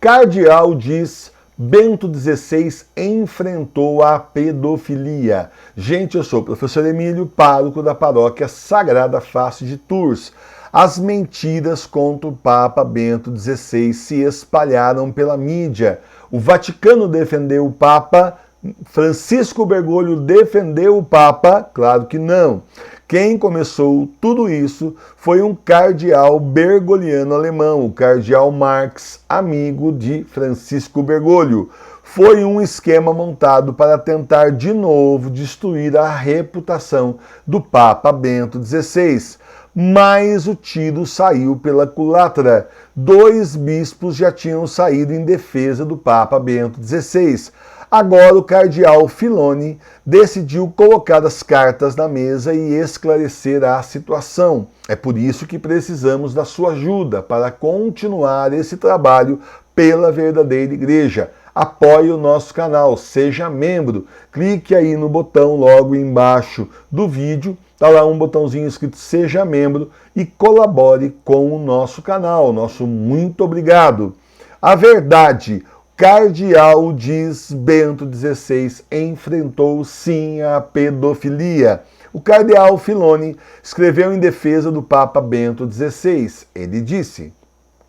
Cardeal diz: Bento XVI enfrentou a pedofilia. Gente, eu sou o professor Emílio, pároco da paróquia Sagrada Face de Tours. As mentiras contra o Papa Bento XVI se espalharam pela mídia. O Vaticano defendeu o Papa, Francisco Bergoglio defendeu o Papa? Claro que não. Quem começou tudo isso foi um cardeal bergogliano alemão, o cardeal Marx, amigo de Francisco Bergoglio. Foi um esquema montado para tentar de novo destruir a reputação do Papa Bento XVI. Mas o tiro saiu pela culatra. 2 bispos já tinham saído em defesa do Papa Bento XVI. Agora o cardeal Filoni decidiu colocar as cartas na mesa e esclarecer a situação. É por isso que precisamos da sua ajuda para continuar esse trabalho pela verdadeira igreja. Apoie o nosso canal, seja membro. Clique aí no botão logo embaixo do vídeo, está lá um botãozinho escrito Seja Membro e colabore com o nosso canal. Nosso muito obrigado. A verdade: Cardeal diz Bento XVI enfrentou sim a pedofilia. O cardeal Filoni escreveu em defesa do Papa Bento XVI. Ele disse: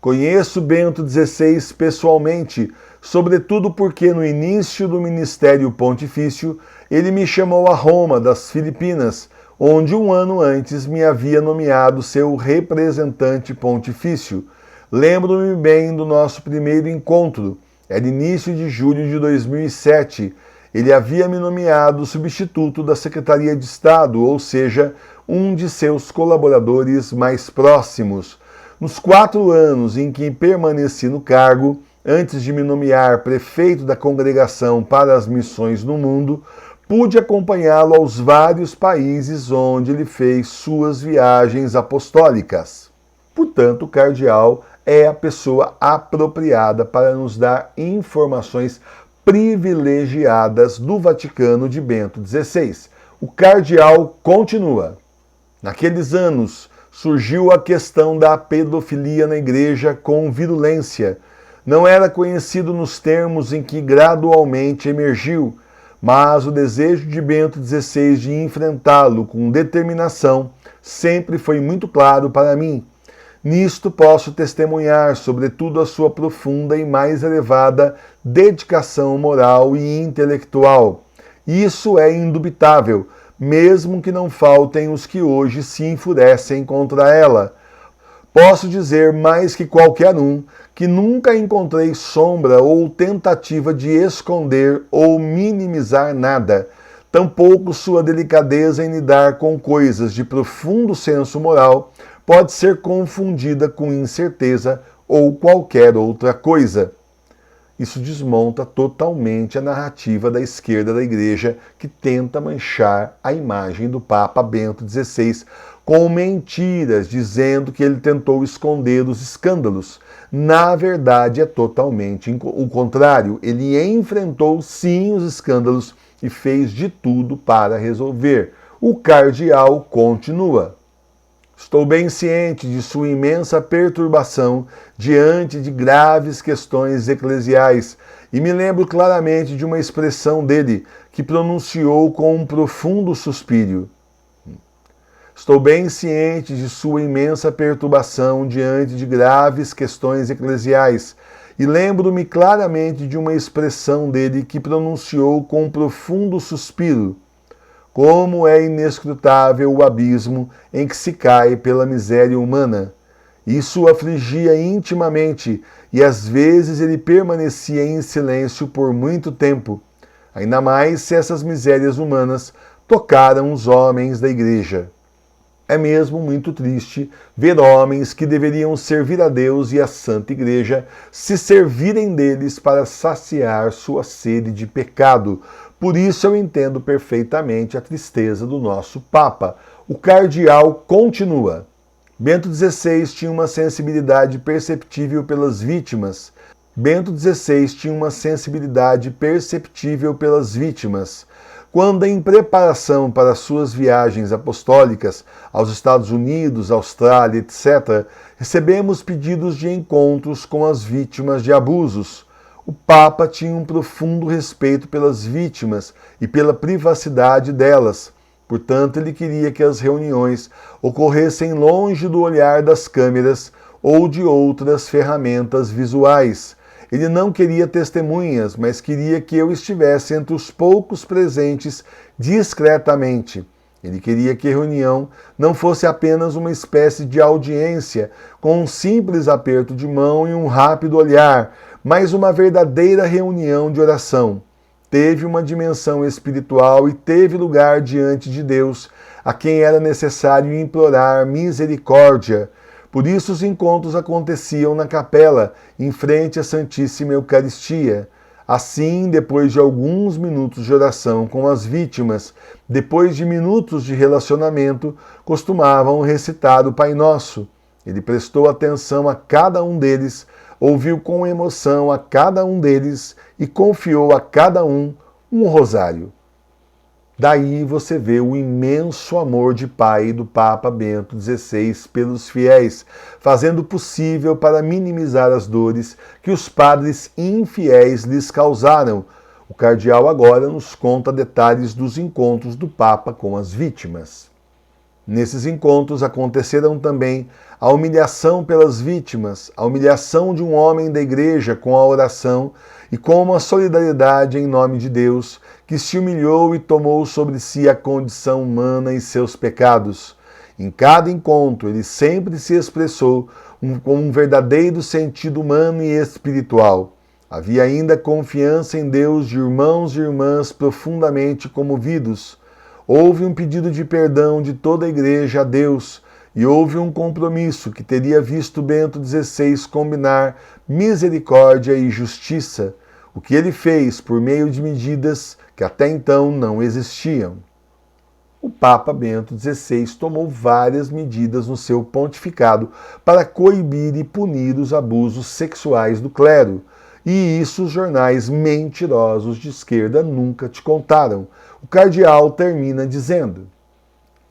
Conheço Bento XVI pessoalmente, sobretudo porque no início do ministério pontifício ele me chamou a Roma, das Filipinas, onde 1 ano antes me havia nomeado seu representante pontifício. Lembro-me bem do nosso primeiro encontro. Era início de julho de 2007. Ele havia me nomeado substituto da Secretaria de Estado, ou seja, um de seus colaboradores mais próximos. Nos 4 anos em que permaneci no cargo, antes de me nomear prefeito da Congregação para as Missões no Mundo, pude acompanhá-lo aos vários países onde ele fez suas viagens apostólicas. Portanto, o cardeal é a pessoa apropriada para nos dar informações privilegiadas do Vaticano de Bento XVI. O cardeal continua. Naqueles anos, surgiu a questão da pedofilia na igreja com virulência. Não era conhecido nos termos em que gradualmente emergiu, mas o desejo de Bento XVI de enfrentá-lo com determinação sempre foi muito claro para mim. Nisto posso testemunhar, sobretudo, a sua profunda e mais elevada dedicação moral e intelectual. Isso é indubitável, mesmo que não faltem os que hoje se enfurecem contra ela. Posso dizer mais que qualquer um que nunca encontrei sombra ou tentativa de esconder ou minimizar nada, tampouco sua delicadeza em lidar com coisas de profundo senso moral pode ser confundida com incerteza ou qualquer outra coisa. Isso desmonta totalmente a narrativa da esquerda da igreja que tenta manchar a imagem do Papa Bento XVI com mentiras, dizendo que ele tentou esconder os escândalos. Na verdade, é totalmente o contrário. Ele enfrentou sim os escândalos e fez de tudo para resolver. O cardeal continua. Estou bem ciente de sua imensa perturbação diante de graves questões eclesiais e me lembro claramente de uma expressão dele que pronunciou com um profundo suspiro. Estou bem ciente de sua imensa perturbação diante de graves questões eclesiais e lembro-me claramente de uma expressão dele que pronunciou com um profundo suspiro. Como é inescrutável o abismo em que se cai pela miséria humana. Isso o afligia intimamente e às vezes ele permanecia em silêncio por muito tempo, ainda mais se essas misérias humanas tocaram os homens da igreja. É mesmo muito triste ver homens que deveriam servir a Deus e a Santa Igreja se servirem deles para saciar sua sede de pecado. Por isso eu entendo perfeitamente a tristeza do nosso Papa. O cardeal continua. Bento XVI tinha uma sensibilidade perceptível pelas vítimas. Bento XVI tinha uma sensibilidade perceptível pelas vítimas. quando, em preparação para suas viagens apostólicas aos Estados Unidos, Austrália, etc., recebemos pedidos de encontros com as vítimas de abusos. O Papa tinha um profundo respeito pelas vítimas e pela privacidade delas. Portanto, ele queria que as reuniões ocorressem longe do olhar das câmeras ou de outras ferramentas visuais. Ele não queria testemunhas, mas queria que eu estivesse entre os poucos presentes discretamente. Ele queria que a reunião não fosse apenas uma espécie de audiência, com um simples aperto de mão e um rápido olhar, mas uma verdadeira reunião de oração. Teve uma dimensão espiritual e teve lugar diante de Deus, a quem era necessário implorar misericórdia. Por isso os encontros aconteciam na capela, em frente à Santíssima Eucaristia. Assim, depois de alguns minutos de oração com as vítimas, depois de minutos de relacionamento, costumavam recitar o Pai Nosso. Ele prestou atenção a cada um deles, ouviu com emoção a cada um deles e confiou a cada um rosário. Daí você vê o imenso amor de pai do Papa Bento XVI pelos fiéis, fazendo o possível para minimizar as dores que os padres infiéis lhes causaram. O cardeal agora nos conta detalhes dos encontros do Papa com as vítimas. Nesses encontros aconteceram também a humilhação pelas vítimas, a humilhação de um homem da igreja com a oração e com uma solidariedade em nome de Deus, que se humilhou e tomou sobre si a condição humana e seus pecados. Em cada encontro, ele sempre se expressou com um verdadeiro sentido humano e espiritual. Havia ainda confiança em Deus de irmãos e irmãs profundamente comovidos. Houve um pedido de perdão de toda a igreja a Deus e houve um compromisso que teria visto Bento XVI combinar misericórdia e justiça, o que ele fez por meio de medidas que até então não existiam. O Papa Bento XVI tomou várias medidas no seu pontificado para coibir e punir os abusos sexuais do clero, e isso os jornais mentirosos de esquerda nunca te contaram. O cardeal termina dizendo: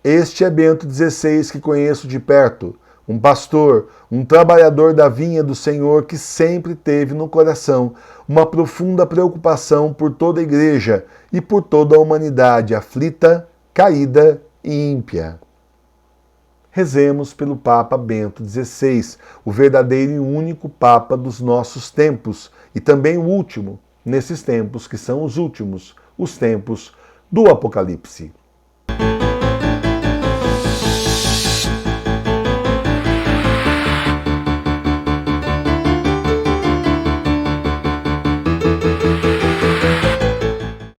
"Este é Bento XVI que conheço de perto, um pastor, um trabalhador da vinha do Senhor que sempre teve no coração uma profunda preocupação por toda a igreja e por toda a humanidade aflita, caída e ímpia." Rezemos pelo Papa Bento XVI, o verdadeiro e único Papa dos nossos tempos, e também o último, nesses tempos que são os últimos, os tempos do Apocalipse.